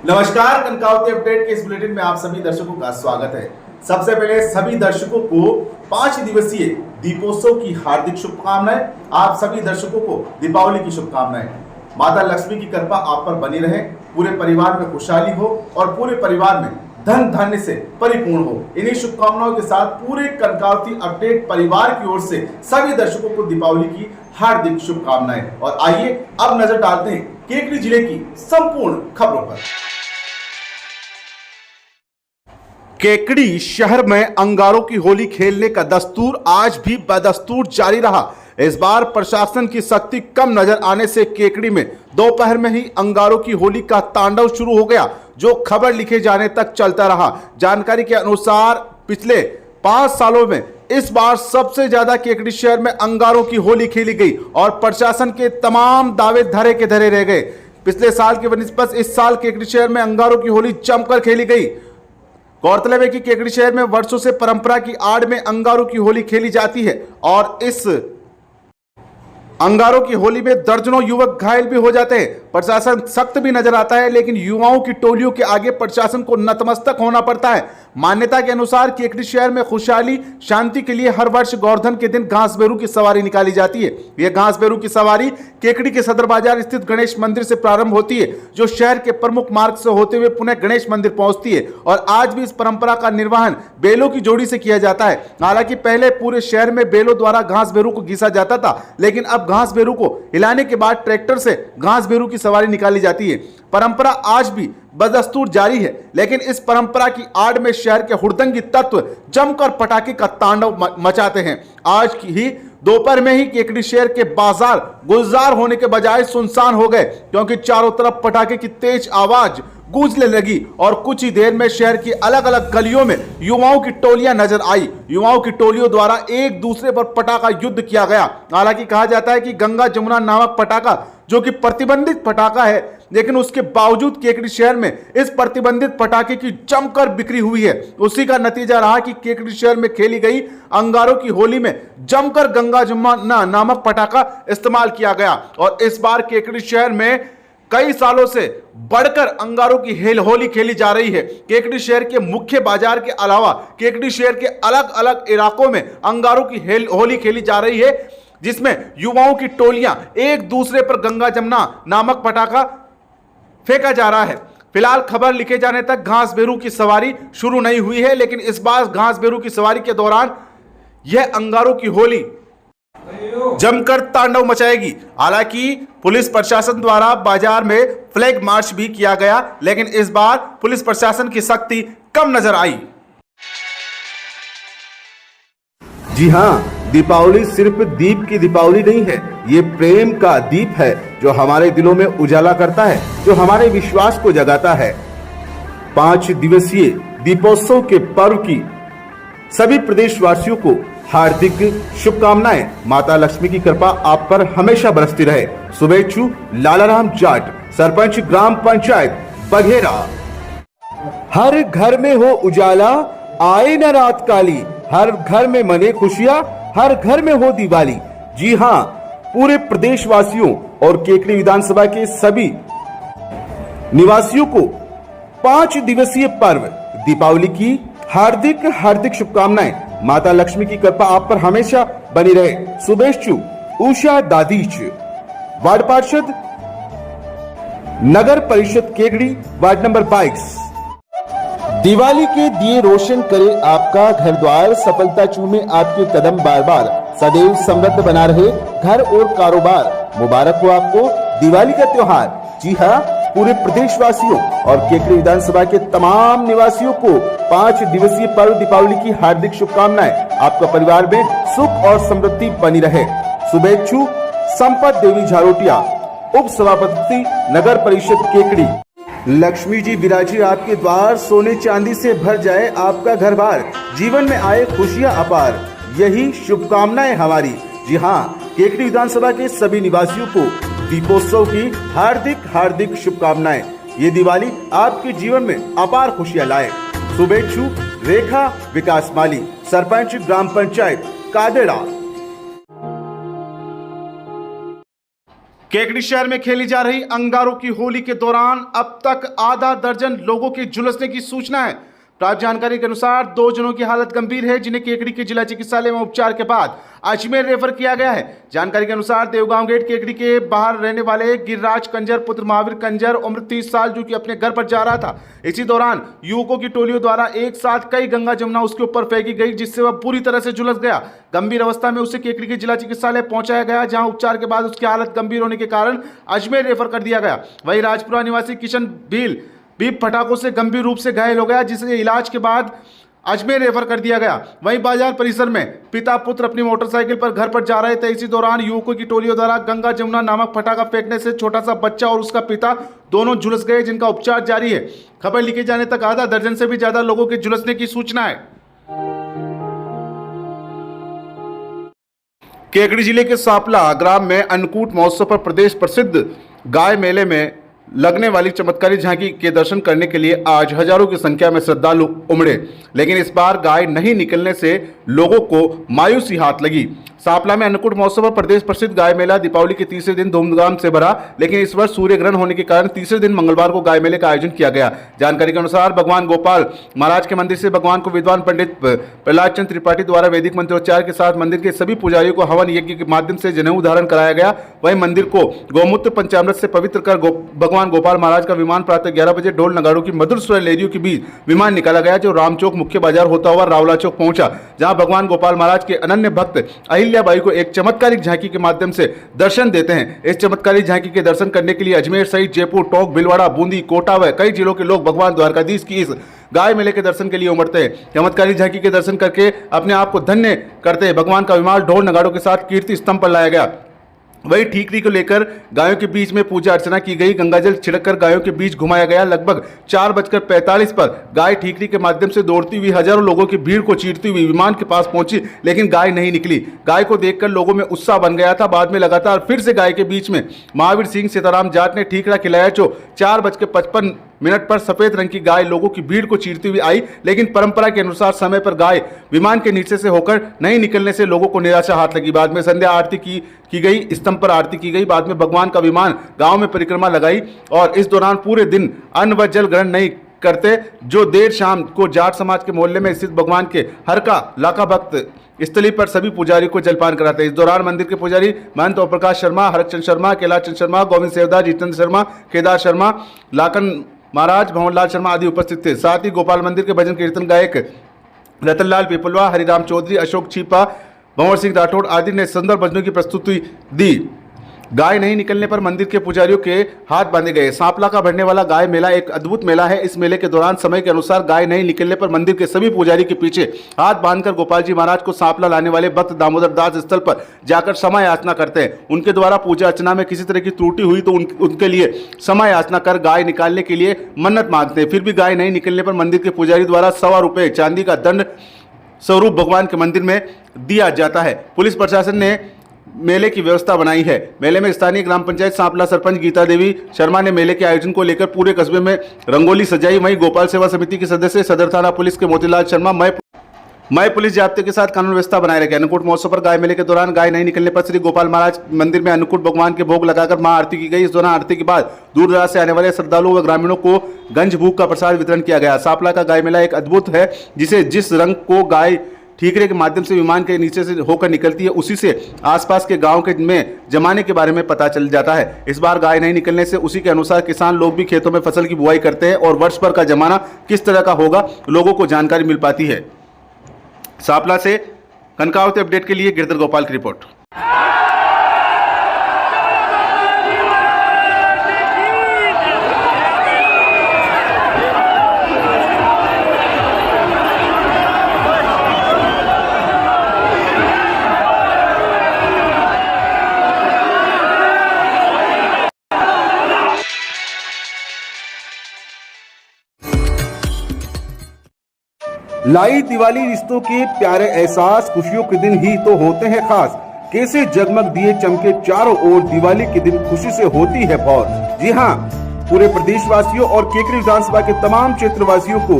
नमस्कार, कनकावती अपडेट के इस बुलेटिन में आप सभी दर्शकों का स्वागत है। सबसे पहले सभी दर्शकों को 5 दिवसीय दीपोत्सव की हार्दिक शुभकामनाएं। आप सभी दर्शकों को दीपावली की शुभकामनाएं। माता लक्ष्मी की कृपा आप पर बनी रहे, पूरे परिवार में खुशहाली हो और पूरे परिवार में धन धान्य से परिपूर्ण हो। इन्हीं शुभकामनाओं के साथ पूरे कनकावती अपडेट परिवार की ओर से सभी दर्शकों को दीपावली की हार्दिक शुभकामनाएं। और आइए अब नजर डालते हैं केकड़ी जिले की संपूर्ण खबरों पर। केकड़ी शहर में अंगारों की होली खेलने का दस्तूर आज भी बदस्तूर जारी रहा। इस बार प्रशासन की सख्ती कम नजर आने से केकड़ी में दोपहर में ही अंगारों की होली का तांडव शुरू हो गया, जो खबर लिखे जाने तक चलता रहा। जानकारी के अनुसार पिछले 5 सालों में इस बार सबसे ज्यादा केकड़ी शहर में अंगारों की होली खेली गई और प्रशासन के तमाम दावे धरे के धरे रह गए। पिछले साल के बनिस्बत इस साल केकड़ी शहर में अंगारों की होली जमकर खेली गई। गौरतलब है कि केकड़ी शहर में वर्षों से परंपरा की आड़ में अंगारों की होली खेली जाती है और इस अंगारों की होली में दर्जनों युवक घायल भी हो जाते हैं। प्रशासन सख्त भी नजर आता है, लेकिन युवाओं की टोलियों के आगे प्रशासन को नतमस्तक होना पड़ता है। मान्यता के अनुसार केकड़ी शहर में खुशहाली शांति के लिए हर वर्ष गोवर्धन के दिन घासबेरू की सवारी निकाली जाती है। यह घासबेरू की सवारी केकड़ी के सदर बाजार स्थित गणेश मंदिर से प्रारंभ होती है, जो शहर के प्रमुख मार्ग से होते हुए पुनः गणेश मंदिर पहुंचती है। और आज भी इस परंपरा का निर्वहन बैलों की जोड़ी से किया जाता है। हालांकि पहले पूरे शहर में बैलों द्वारा घासबेरू को घिसा जाता था, लेकिन अब घासबेरू को हिलाने के बाद ट्रैक्टर से घासबेरू की सवारी निकाली जाती है। परंपरा आज भी बदस्तूर जारी है, लेकिन इस परंपरा की आड़ में शहर के हुड़दंगी तत्व जमकर पटाखे का तांडव मचाते हैं। आज की ही दोपहर में ही केकड़ी शहर के बाजार गुलजार होने के बजाय सुनसान हो गए, क्योंकि चारों तरफ पटाखे की तेज आवाज गूंजने लगी और कुछ ही देर में शहर की अलग अलग गलियों में युवाओं की टोलियां नजर आई। युवाओं की टोलियों द्वारा एक दूसरे पर पटाखा युद्ध किया गया। हालांकि कहा जाता है कि गंगा जमुना नामक पटाखा जो कि प्रतिबंधित पटाखा है, लेकिन उसके बावजूद केकड़ी शहर में इस प्रतिबंधित पटाखे की जमकर बिक्री हुई है। उसी का नतीजा रहा कि केकड़ी शहर में खेली गई अंगारों की होली में जमकर गंगा जमुना नामक पटाखा इस्तेमाल किया गया। और इस बार केकड़ी शहर में कई सालों से बढ़कर अंगारों की होली खेली जा रही है। केकड़ी शहर के मुख्य बाजार के अलावा केकड़ी शहर के अलग अलग इलाकों में अंगारों की होली खेली जा रही है, जिसमें युवाओं की टोलियां एक दूसरे पर गंगा जमुना नामक पटाखा फेंका जा रहा है। फिलहाल खबर लिखे जाने तक घासबेरू की सवारी शुरू नहीं हुई है, लेकिन इस बार घासबेरू की सवारी के दौरान यह अंगारों की होली जमकर तांडव मचाएगी। हालांकि पुलिस प्रशासन द्वारा बाजार में फ्लैग मार्च भी किया गया, लेकिन इस बार पुलिस प्रशासन की सख्ती कम नजर आई। जी हां, दीपावली सिर्फ दीप की दीपावली नहीं है, ये प्रेम का दीप है जो हमारे दिलों में उजाला करता है, जो हमारे विश्वास को जगाता है। 5 दिवसीय दीपोत्सव के पर्व की सभी प्रदेशवासियों को हार्दिक शुभकामनाएं। माता लक्ष्मी की कृपा आप पर हमेशा बरसती रहे। शुभेच्छु लालाराम जाट, सरपंच ग्राम पंचायत बघेरा। हर घर में हो उजाला, आए न रात काली, हर घर में मने खुशियां, हर घर में हो दिवाली। जी हां, पूरे प्रदेशवासियों और केकड़ी विधानसभा के सभी निवासियों को 5 दिवसीय पर्व दीपावली की हार्दिक हार्दिक शुभकामनाएं। माता लक्ष्मी की कृपा आप पर हमेशा बनी रहे। शुभेच्छु उषा दादीच, वार्ड पार्षद नगर परिषद केकड़ी, वार्ड नंबर 22। दिवाली के दिए रोशन करे आपका घर द्वार, सफलता चूमे आपके कदम बार बार, सदैव समृद्ध बना रहे घर और कारोबार। मुबारक हो आपको दिवाली का त्योहार। जी हाँ, पूरे प्रदेशवासियों और केकड़ी विधानसभा के तमाम निवासियों को 5 दिवसीय पर्व दीपावली की हार्दिक शुभकामनाएं। आपका परिवार में सुख और समृद्धि बनी रहे। शुभेच्छु संपत देवी झारोटिया, उप सभापति नगर परिषद केकड़ी। लक्ष्मी जी विराजी आपके द्वार, सोने चांदी से भर जाए आपका घर बार, जीवन में आए खुशियां अपार, यही शुभकामनाएं हमारी। जी हाँ, केकड़ी विधानसभा के सभी निवासियों को दीपोत्सव की हार्दिक हार्दिक शुभकामनाएं। ये दिवाली आपके जीवन में अपार खुशियां लाए। शुभेच्छु रेखा विकास माली, सरपंच ग्राम पंचायत कादेड़ा। केकड़ी शहर में खेली जा रही अंगारों की होली के दौरान अब तक आधा दर्जन लोगों के झुलसने की सूचना है। प्राप्त जानकारी के अनुसार 2 जनों की हालत गंभीर है, जिन्हें केकड़ी के जिला चिकित्सालय में उपचार के बाद अजमेर रेफर किया गया है। जानकारी के अनुसार देवगांव गेट केकड़ी के बाहर रहने वाले गिरिराज कंजर पुत्र महावीर कंजर उम्र 30 साल, जो कि अपने घर पर जा रहा था। इसी दौरान युवकों की टोलियों द्वारा एक साथ कई गंगा जमुना उसके ऊपर फेंकी गई, जिससे वह पूरी तरह से झुलस गया। गंभीर अवस्था में उसे केकड़ी के जिला चिकित्सालय पहुंचाया गया, जहां उपचार के बाद उसकी हालत गंभीर होने के कारण अजमेर रेफर कर दिया गया। वहीं राजपुरा निवासी किशन भील भी पटाखों से गंभीर रूप से घायल हो गया, जिसे इलाज के बाद अजमेर रेफर कर दिया गया। वहीं बाजार परिसर में पिता पुत्र अपनी मोटरसाइकिल पर घर पर जा रहे थे। इसी दौरान युवकों की टोलियों द्वारा गंगा जमुना नामक पटाखा फेंकने से छोटा सा बच्चा और उसका पिता दोनों झुलस गए, जिनका उपचार जारी है। खबर लिखे जाने तक आधा दर्जन से भी ज्यादा लोगों के झुलसने की सूचना है। केकड़ी जिले के सापला ग्राम में अन्नकूट महोत्सव पर प्रदेश प्रसिद्ध गाय मेले में लगने वाली चमत्कारी झांकी के दर्शन करने के लिए आज हजारों की संख्या में श्रद्धालु उमड़े, लेकिन इस बार गाय नहीं निकलने से लोगों को मायूसी हाथ लगी। सापला में अन्नकूट महोत्सव पर प्रदेश प्रसिद्ध गाय मेला दीपावली के तीसरे दिन धूमधाम से भरा, लेकिन इस वर्ष सूर्य ग्रहण होने के कारण तीसरे दिन मंगलवार को गाय मेले का आयोजन किया गया। जानकारी के अनुसार भगवान गोपाल महाराज के मंदिर से भगवान को विद्वान पंडित प्रहलाद चंद्र त्रिपाठी द्वारा वैदिक मंत्रोच्चार के साथ मंदिर के सभी पुजारियों को हवन यज्ञ के माध्यम से जनेऊ धारण कराया गया। वहीं मंदिर को गौमूत्र पंचामृत से पवित्र कर भगवान गोपाल महाराज का विमान प्रातः 11 बजे ढोल नगाड़ों की मधुर स्वर लहरियों के बीच विमान निकाला गया, जो रामचौक मुख्य बाजार होता हुआ रावला चौक पहुंचा, जहां भगवान गोपाल महाराज के अनन्य भक्त अहिल्याबाई को एक चमत्कारिक झांकी के माध्यम से दर्शन देते हैं। इस चमत्कारिक झांकी के दर्शन करने के लिए अजमेर सहित जयपुर, टोंक, भीलवाड़ा, बूंदी, कोटा व कई जिलों के लोग भगवान द्वारकाधीश की इस गाय मेले के दर्शन के लिए उमड़ते हैं। चमत्कारी झांकी के दर्शन करके अपने आप को धन्य करते हैं। भगवान का विमान ढोल नगाड़ों के साथ कीर्ति स्तंभ पर लाया गया। वही ठीकरी को लेकर गायों के बीच में पूजा अर्चना की गई। गंगाजल छिड़ककर गायों के बीच घुमाया गया। लगभग 4:45 पर गाय ठीकरी के माध्यम से दौड़ती हुई हजारों लोगों की भीड़ को चीरती हुई विमान के पास पहुंची, लेकिन गाय नहीं निकली। गाय को देखकर लोगों में उत्साह बन गया था। बाद में लगातार फिर से गाय के बीच में महावीर सिंह सीताराम जाट ने ठीकरा खिलाया, जो 4:55 पर सफेद रंग की गाय लोगों की भीड़ को चीरती हुई आई, लेकिन परंपरा के अनुसार समय पर गाय विमान के नीचे से होकर नहीं निकलने से लोगों को निराशा हाथ लगी। बाद में संध्या आरती की गई, स्तंभ पर आरती की गई। बाद में भगवान का विमान गांव में परिक्रमा लगाई और इस दौरान पूरे दिन अन्न व जल ग्रहण नहीं करते, जो देर शाम को जाट समाज के मोहल्ले में स्थित भगवान के हरका लाखा भक्त स्थली पर सभी पुजारी को जलपान कराते हैं। इस दौरान मंदिर के पुजारी महंत ओम प्रकाश शर्मा, हरचंद शर्मा, कैलाश चंद शर्मा, गोविंद सेवदास, जितेंद्र शर्मा, केदार शर्मा, लाखन महाराज, भंवरलाल शर्मा आदि उपस्थित थे। साथ ही गोपाल मंदिर के भजन कीर्तन गायक रतनलाल पीपलवा, हरिराम चौधरी, अशोक छीपा, भंवर सिंह राठौड़ आदि ने सुंदर भजनों की प्रस्तुति दी। गाय नहीं निकलने पर मंदिर के पुजारियों के हाथ बांधे गए। सांपला का बढ़ने वाला गाय मेला एक अद्भुत मेला है। इस मेले के दौरान समय के अनुसार गाय नहीं निकलने पर मंदिर के सभी पुजारी के पीछे हाथ बांधकर गोपाल जी महाराज को सांपला लाने वाले भक्त दामोदर दास स्थल पर जाकर समय याचना करते हैं। उनके द्वारा पूजा अर्चना में किसी तरह की त्रुटि हुई तो उनके लिए समय याचना कर गाय निकालने के लिए मन्नत मांगते हैं। फिर भी गाय नहीं निकलने पर मंदिर के पुजारी द्वारा ₹100 चांदी का दंड स्वरूप भगवान के मंदिर में दिया जाता है। पुलिस प्रशासन ने मेले की व्यवस्था बनाई है। मेले में स्थानीय ग्राम पंचायत सांपला सरपंच गीता देवी शर्मा ने मेले के आयोजन को लेकर पूरे कस्बे में रंगोली सजाई। वहीं गोपाल सेवा समिति के सदस्य, सदर थाना पुलिस के मोतीलाल शर्मा मय पुलिस जाब्ते के साथ कानून व्यवस्था बनाए रखे। अन्नकूट महोत्सव पर गाय मेले के दौरान गाय नहीं निकलने पर श्री गोपाल महाराज मंदिर में अन्नकूट भगवान के भोग लगाकर महा आरती की गई। इस दौरान आरती के बाद दूर दराज से आने वाले श्रद्धालुओं व ग्रामीणों को गंज भूख का प्रसाद वितरण किया गया। सांपला का गाय मेला एक अद्भुत है, जिस रंग को गाय ठीकरे के माध्यम से विमान के नीचे से होकर निकलती है, उसी से आसपास के गांव के में जमाने के बारे में पता चल जाता है। इस बार गाय नहीं निकलने से उसी के अनुसार किसान लोग भी खेतों में फसल की बुआई करते हैं और वर्ष भर का जमाना किस तरह का होगा लोगों को जानकारी मिल पाती है। सांपला से कनकावती अपडेट के लिए गिरधर गोपाल की रिपोर्ट। लाई दिवाली रिश्तों के प्यारे एहसास, खुशियों के दिन ही तो होते हैं खास। कैसे जगमग दिए चमके चारों ओर, दिवाली के दिन खुशी से होती है बहुत। जी हाँ, पूरे प्रदेशवासियों और केकड़ी विधानसभा के तमाम क्षेत्रवासियों को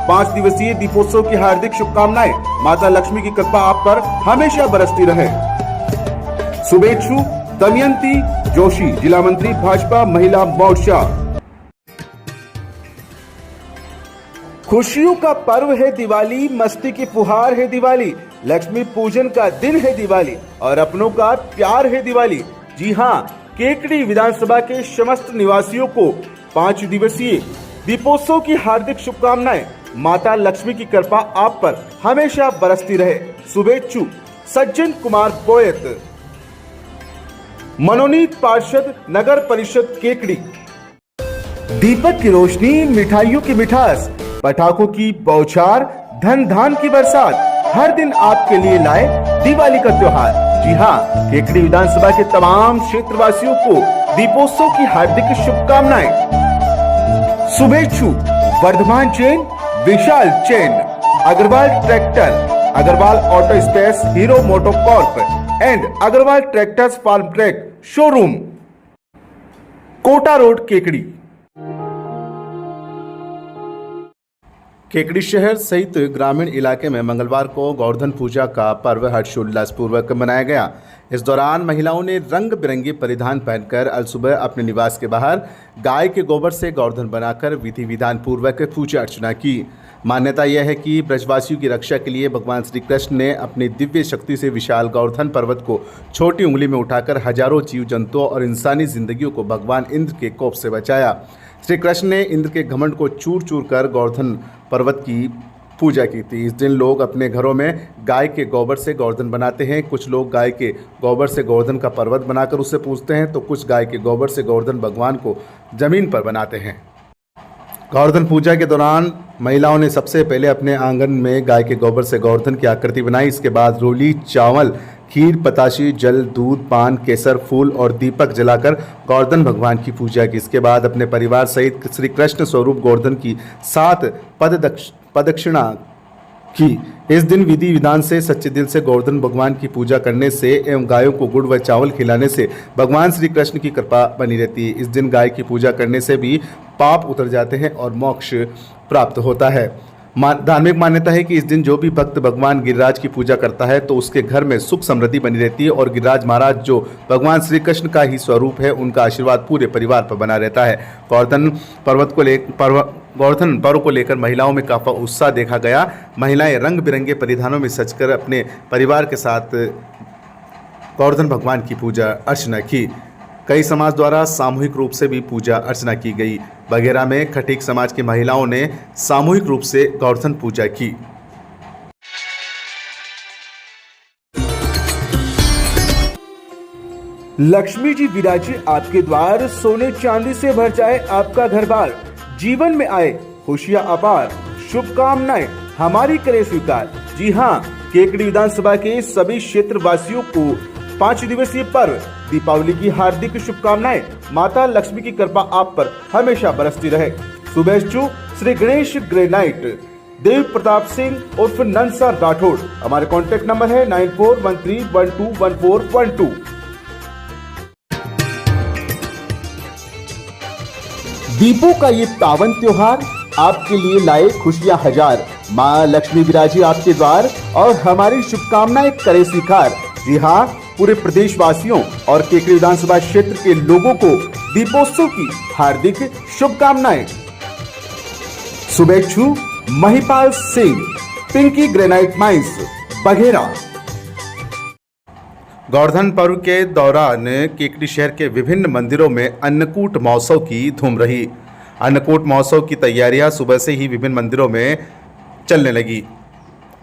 5 दिवसीय दीपोत्सव की हार्दिक शुभकामनाएं। माता लक्ष्मी की कृपा आप पर हमेशा बरसती रहे। शुभेच्छु दमयंती जोशी, जिला मंत्री भाजपा महिला मोर्चा। खुशियों का पर्व है दिवाली, मस्ती की फुहार है दिवाली, लक्ष्मी पूजन का दिन है दिवाली और अपनों का प्यार है दिवाली। जी हां, केकड़ी विधानसभा के समस्त निवासियों को 5 दिवसीय दीपोत्सव की हार्दिक शुभकामनाएं। माता लक्ष्मी की कृपा आप पर हमेशा बरसती रहे। शुभेच्छु सज्जन कुमार बोयत, मनोनीत पार्षद नगर परिषद केकड़ी। दीपक की रोशनी, मिठाइयों की मिठास, पटाखों की बौछार, धन धान की बरसात, हर दिन आपके लिए लाए दिवाली का त्योहार। जी हां, केकड़ी विधानसभा के तमाम क्षेत्रवासियों को दीपोत्सव की हार्दिक शुभकामनाएं। शुभेच्छु Vardhman chain, Vishal chain, Agarwal tractor, Agarwal auto space, Hero MotoCorp and Agarwal tractors Farmtrac showroom, Kota road, Kekri. Kekri शहर सहित ग्रामीण इलाके में मंगलवार को गोवर्धन पूजा का पर्व हर्षोल्लास पूर्वक मनाया गया। इस दौरान महिलाओं ने रंग बिरंगे परिधान पहनकर अलसुबह अपने निवास के बाहर गाय के गोबर से गोवर्धन बनाकर विधि विधान पूर्वक पूजा अर्चना की। मान्यता यह है कि ब्रजवासियों की रक्षा के लिए भगवान श्री कृष्ण ने अपनी दिव्य शक्ति से विशाल गोवर्धन पर्वत को छोटी उंगली में उठाकर हजारों जीव जंतुओं और इंसानी जिंदगियों को भगवान इंद्र के कोप से बचाया। श्री कृष्ण ने इंद्र के घमंड को चूर चूर कर गोवर्धन पर्वत की पूजा की थी। इस दिन लोग अपने घरों में गाय के गोबर से गोवर्धन बनाते हैं। कुछ लोग गाय के गोबर से गोवर्धन का पर्वत बनाकर उससे पूजते हैं, तो कुछ गाय के गोबर से गोवर्धन भगवान को जमीन पर बनाते हैं। गोवर्धन पूजा के दौरान महिलाओं ने सबसे पहले अपने आंगन में गाय के गोबर से गोवर्धन की आकृति बनाई। इसके बाद रोली, चावल, खीर, पताशी, जल, दूध, पान, केसर, फूल और दीपक जलाकर गोवर्धन भगवान की पूजा की। इसके बाद अपने परिवार सहित श्री कृष्ण स्वरूप गोवर्धन की 7 प्रदक्षिणा की। इस दिन विधि विधान से सच्चे दिल से गोवर्धन भगवान की पूजा करने से एवं गायों को गुड़ व चावल खिलाने से भगवान श्री कृष्ण की कृपा बनी रहती है। इस दिन गाय की पूजा करने से भी पाप उतर जाते हैं और मोक्ष प्राप्त होता है। धार्मिक मान्यता है कि इस दिन जो भी भक्त भगवान गिरिराज की पूजा करता है तो उसके घर में सुख समृद्धि बनी रहती है और गिरिराज महाराज जो भगवान श्री कृष्ण का ही स्वरूप है, उनका आशीर्वाद पूरे परिवार पर बना रहता है। गोवर्धन पर्व को लेकर महिलाओं में काफ़ी उत्साह देखा गया। महिलाएं रंग बिरंगे परिधानों में सजकर अपने परिवार के साथ गोवर्धन भगवान की पूजा अर्चना की। कई समाज द्वारा सामूहिक रूप से भी पूजा अर्चना की गई। बघेरा में खटीक समाज की महिलाओं ने सामूहिक रूप से गोवर्धन पूजा की। लक्ष्मी जी विराजे आपके द्वार, सोने चांदी से भर जाए आपका घर बार, जीवन में आए खुशियां अपार, शुभकामनाएं हमारी करे स्वीकार। जी हां, केकड़ी विधानसभा के सभी क्षेत्र वासियों को 5 दिवसीय पर्व दीपावली की हार्दिक शुभकामनाएं। माता लक्ष्मी की कृपा आप पर हमेशा बरसती रहे। शुभेच्छु श्री गणेश ग्रेनाइट, देव प्रताप सिंह उर्फ नंसा राठौड़। हमारे कॉन्टेक्ट नंबर है 9413121412। दीपों का ये पावन त्योहार आपके लिए लाए खुशियां हजार। माँ लक्ष्मी विराजी आपके द्वार और हमारी शुभकामनाएं करे स्वीकार। जी हाँ, पूरे प्रदेश वासियों और केकड़ी विधानसभा क्षेत्र के लोगों को दीपोत्सव की हार्दिक शुभकामनाएं। शुभेच्छु महिपाल सिंह, पिंकी ग्रेनाइट माइंस, बघेरा। गोवर्धन पर्व के दौरान केकड़ी शहर के विभिन्न मंदिरों में अन्नकूट महोत्सव की धूम रही। अन्नकूट महोत्सव की तैयारियां सुबह से ही विभिन्न मंदिरों में चलने लगी।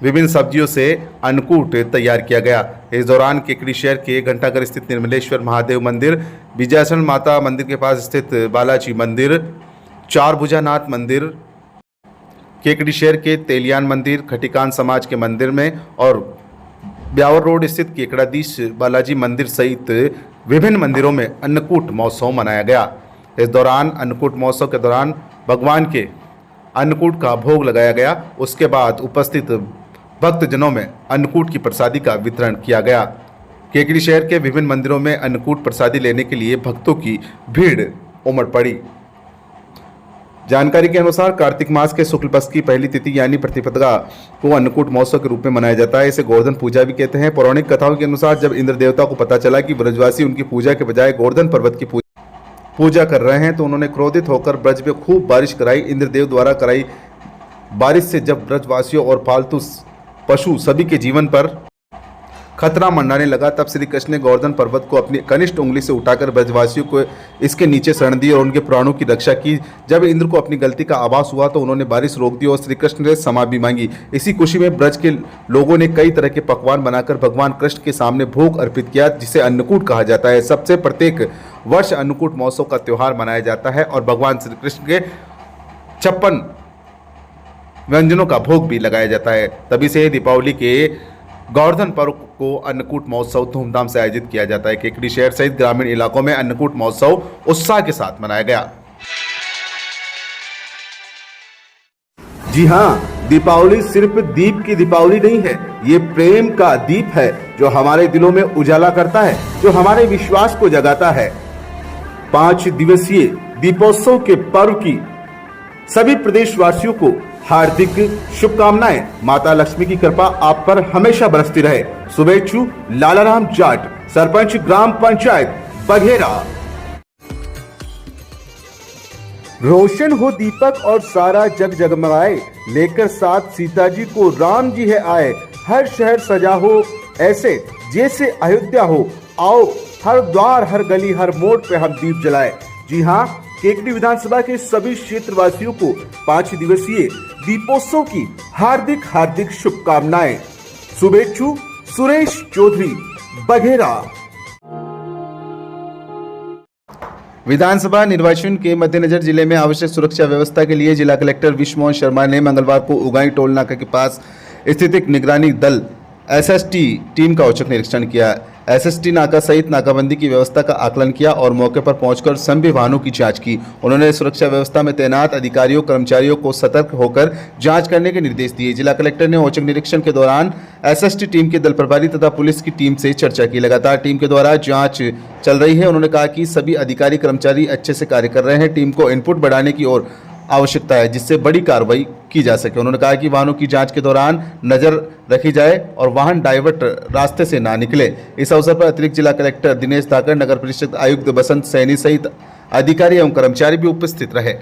विभिन्न सब्जियों से अन्नकूट तैयार किया गया। इस दौरान केकड़ी शहर के घंटाघर स्थित निर्मलेश्वर महादेव मंदिर, विजयासन माता मंदिर के पास स्थित बालाजी मंदिर, चारभुजानाथ मंदिर, केकड़ी शहर के तेलियान मंदिर, खटीकान समाज के मंदिर में और ब्यावर रोड स्थित केकड़ाधीश बालाजी मंदिर सहित विभिन्न मंदिरों में अन्नकूट महोत्सव मनाया गया। इस दौरान अन्नकूट महोत्सव के दौरान भगवान के अन्नकूट का भोग लगाया गया। उसके बाद उपस्थित भक्तजनों में अन्नकूट की प्रसादी का वितरण किया गया। केकड़ी शहर के विभिन्न मंदिरों में अन्नकूट प्रसादी लेने के लिए भक्तों की भीड़ उमड़ पड़ी। जानकारी के अनुसार कार्तिक मास के शुक्ल पक्ष की पहली तिथि यानी प्रतिपदा को अन्नकूट महोत्सव के रूप में मनाया जाता है। इसे गोवर्धन पूजा भी कहते हैं। पौराणिक कथाओं के अनुसार जब इंद्र देवता को पता चला कि ब्रजवासी उनकी पूजा के बजाय गोवर्धन पर्वत की पूजा कर रहे हैं तो उन्होंने क्रोधित होकर ब्रज में खूब बारिश कराई। इंद्रदेव द्वारा कराई बारिश से जब ब्रजवासियों और पालतू पशु सभी के जीवन पर खतरा मंडाने लगा, तब श्री कृष्ण ने गोवर्धन पर्वत को अपनी कनिष्ठ उंगली से उठाकर ब्रजवासियों को इसके नीचे शरण दी और उनके प्राणों की रक्षा की। जब इंद्र को अपनी गलती का आभास हुआ तो उन्होंने बारिश रोक दी और श्री कृष्ण ने क्षमा भी मांगी। इसी खुशी में ब्रज के लोगों ने कई तरह के पकवान बनाकर भगवान कृष्ण के सामने भोग अर्पित किया, जिसे अन्नकूट कहा जाता है। सबसे प्रत्येक वर्ष अन्नकूट महोत्सव का त्योहार मनाया जाता है और भगवान श्री कृष्ण के 56 व्यंजनों का भोग भी लगाया जाता है। तभी से दीपावली के गोवर्धन पर्व को अन्नकूट महोत्सव धूमधाम से आयोजित किया जाता है। केकड़ी शहर सहित ग्रामीण इलाकों में अन्नकूट महोत्सव उत्साह के साथ मनाया गया। जी हाँ, दीपावली सिर्फ दीप की दीपावली नहीं है, ये प्रेम का दीप है जो हमारे दिलों में उजाला करता है, जो हमारे विश्वास को जगाता है। 5 दिवसीय दीपोत्सव के पर्व की सभी प्रदेशवासियों को हार्दिक शुभकामनाएं। माता लक्ष्मी की कृपा आप पर हमेशा बरसती रहे। शुभेच्छु लालाराम जाट, सरपंच ग्राम पंचायत बघेरा। रोशन हो दीपक और सारा जग जगमगाए, लेकर साथ सीता जी को राम जी है आए। हर शहर सजा हो ऐसे जैसे अयोध्या हो, आओ हर द्वार हर गली हर मोड़ पे हम दीप जलाए। जी हाँ, केकड़ी विधानसभा के सभी क्षेत्रवासियों को 5 दिवसीय दीपोत्सव की हार्दिक हार्दिक शुभकामनाएं। शुभेच्छु सुरेश चौधरी बघेरा। विधानसभा निर्वाचन के मद्देनजर जिले में आवश्यक सुरक्षा व्यवस्था के लिए जिला कलेक्टर विश्व मोहन शर्मा ने मंगलवार को उगाई टोल नाका के पास स्थित एक निगरानी दल एसएसटी टीम का औचक निरीक्षण किया। एसएसटी नाका सहित नाकाबंदी की व्यवस्था का आकलन किया और मौके पर पहुंचकर सभी वाहनों की जांच की। उन्होंने सुरक्षा व्यवस्था में तैनात अधिकारियों कर्मचारियों को सतर्क होकर जांच करने के निर्देश दिए। जिला कलेक्टर ने औचक निरीक्षण के दौरान एसएसटी टीम के दल प्रभारी तथा पुलिस की टीम से चर्चा की। लगातार टीम के द्वारा जाँच चल रही है। उन्होंने कहा कि सभी अधिकारी कर्मचारी अच्छे से कार्य कर रहे हैं। टीम को इनपुट बढ़ाने की ओर आवश्यकता है जिससे बड़ी कार्रवाई की जा सके। उन्होंने कहा कि वाहनों की जांच के दौरान नजर रखी जाए और वाहन डाइवर्ट रास्ते से ना निकले। इस अवसर पर अतिरिक्त जिला कलेक्टर दिनेश धाकर, नगर परिषद आयुक्त बसंत सैनी सहित अधिकारी एवं कर्मचारी भी उपस्थित रहे।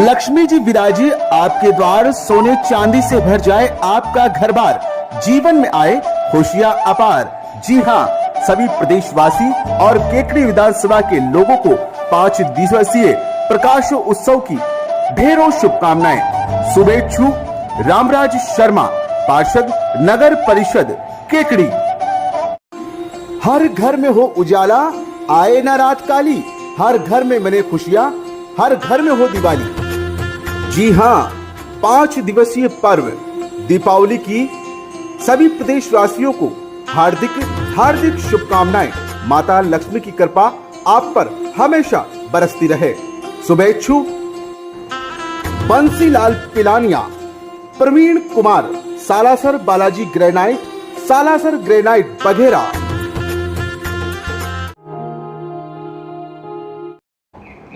लक्ष्मी जी विराजी आपके द्वार, सोने चांदी से भर जाए आपका घर बार, जीवन में आए खुशियां अपार। जी हाँ, सभी प्रदेशवासी और केकड़ी विधानसभा के लोगों को 5 दिवसीय प्रकाश उत्सव की ढेरों शुभकामनाएं। शुभेच्छु रामराज शर्मा, पार्षद नगर परिषद केकड़ी। हर घर में हो उजाला, आए ना रात काली, हर घर में मने खुशियां, हर घर में हो दिवाली। जी हाँ, 5 दिवसीय पर्व दीपावली की सभी प्रदेशवासियों को हार्दिक हार्दिक शुभकामनाएं। माता लक्ष्मी की कृपा आप पर हमेशा बरसती रहे। शुभेच्छु बंसीलाल पिलानिया, प्रवीण कुमार, सालासर बालाजी ग्रेनाइट, सालासर ग्रेनाइट बघेरा।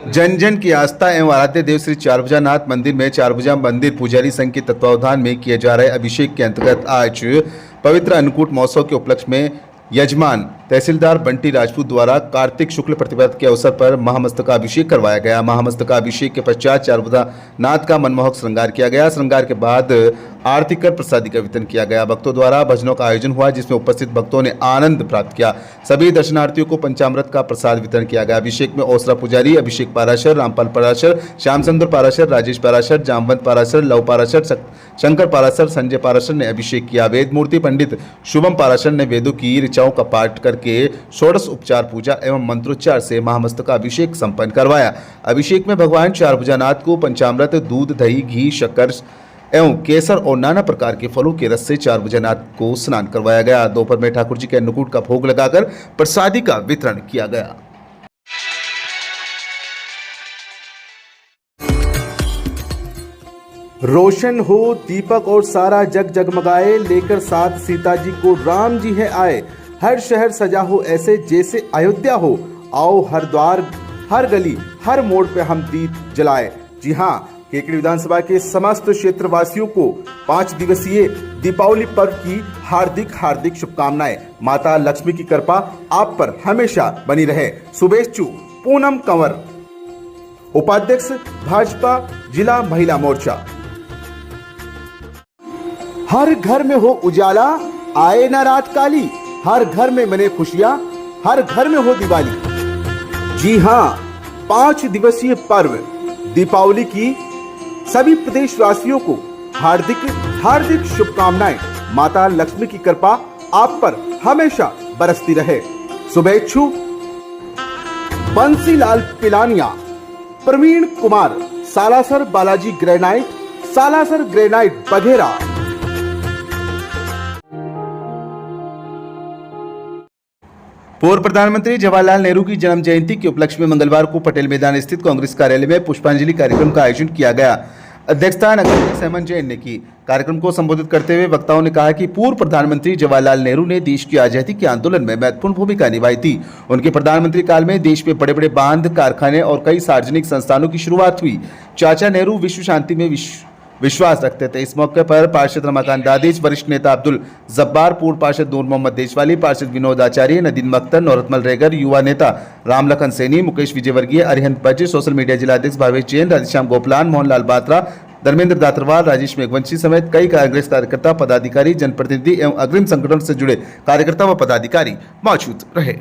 जन जन की आस्था एवं आराध्य देव श्री चारभुजानाथ मंदिर में चारभुजा मंदिर पुजारी संघ के तत्वावधान में किए जा रहे अभिषेक के अंतर्गत आज पवित्र अन्नकूट महोत्सव के उपलक्ष्य में यजमान तहसीलदार बंटी राजपूत द्वारा कार्तिक शुक्ल प्रतिपद के अवसर पर महामस्तकाभिषेक करवाया गया। महामस्तकाभिषेक के पश्चात चारभुजानाथ का मनमोहक श्रृंगार किया गया। श्रृंगार के बाद आरती कर प्रसादी का वितरण किया गया। भक्तों द्वारा भजनों का आयोजन हुआ जिसमें उपस्थित भक्तों ने आनंद प्राप्त किया। सभी दर्शनार्थियों को पंचामृत का प्रसाद वितरण किया गया। अभिषेक में ओसरा पुजारी, अभिषेक पाराशर, रामपाल पाराशर, श्यामचंद्र पाराशर, राजेश पाराशर, जामवंत पाराशर, लव पाराशर, शंकर पाराशर, संजय पाराशर ने अभिषेक किया। वेद मूर्ति पंडित शुभम पाराशर ने वेदों की ऋचाओं का पाठ करके षोडश उपचार पूजा एवं मंत्रोच्चार से महामस्तकाभिषेक संपन्न करवाया। अभिषेक में भगवान चारभुजानाथ को पंचामृत, दूध, दही, घी, शक्कर एवं केसर और नाना प्रकार के फलों के रस से चारभुजानाथ को स्नान करवाया गया। दोपहर में ठाकुर जी के अन्नकूट का भोग लगाकर प्रसादी का वितरण किया गया। रोशन हो दीपक और सारा जग जगमगाए, लेकर साथ सीता जी को राम जी है आए। हर शहर सजा हो ऐसे जैसे अयोध्या हो। आओ हर द्वार, हर गली, हर मोड़ पे हम दीप जलाए। जी हाँ, केकड़ी विधानसभा के समस्त क्षेत्रवासियों को 5 दिवसीय दीपावली पर्व की हार्दिक हार्दिक शुभकामनाएं। माता लक्ष्मी की कृपा आप पर हमेशा बनी रहे। शुभेच्छु पूनम कंवर, उपाध्यक्ष भाजपा जिला महिला मोर्चा। हर घर में हो उजाला, आए ना रात काली, हर घर में मने खुशियां, हर घर में हो दिवाली। जी हाँ, 5 दिवसीय पर्व दीपावली की सभी प्रदेशवासियों को हार्दिक हार्दिक शुभकामनाएं। माता लक्ष्मी की कृपा आप पर हमेशा बरसती रहे। शुभेच्छु बंसीलाल पिलानिया, प्रवीण कुमार, सालासर बालाजी ग्रेनाइट, सालासर ग्रेनाइट बघेरा। पूर्व प्रधानमंत्री जवाहरलाल नेहरू की जन्म जयंती के उपलक्ष्य में मंगलवार को पटेल मैदान स्थित कांग्रेस कार्यालय में पुष्पांजलि कार्यक्रम का आयोजन किया गया। अध्यक्षता नगर सहमन जैन ने की। कार्यक्रम को संबोधित करते हुए वक्ताओं ने कहा कि पूर्व प्रधानमंत्री जवाहरलाल नेहरू ने देश की आजादी के आंदोलन में महत्वपूर्ण भूमिका निभाई थी। उनके प्रधानमंत्री काल में देश में बड़े बड़े बांध, कारखाने और कई सार्वजनिक संस्थानों की शुरुआत हुई। चाचा नेहरू विश्व शांति में विश्वास रखते थे। इस मौके पर पार्षद रमाकांत दादिश, वरिष्ठ नेता अब्दुल जब्बार, पूर्व पार्षद नूर मोहम्मद देशवाली, पार्षद विनोद आचार्य, नदीम मख्तर, नौरतमल रेगर, युवा नेता रामलखन सैनी, मुकेश विजयवर्गीय, अरिहंत बज्ज, सोशल मीडिया जिलाध्यक्ष भावेश जैन, राधेश्याम गोपलान, मोहनलाल बात्रा, धर्मेंद्र दातरवाल, राजेश मेघवंशी समेत कई कांग्रेस कार्यकर्ता, पदाधिकारी, जनप्रतिनिधि एवं अग्रिम संगठन से जुड़े कार्यकर्ता व पदाधिकारी मौजूद रहे।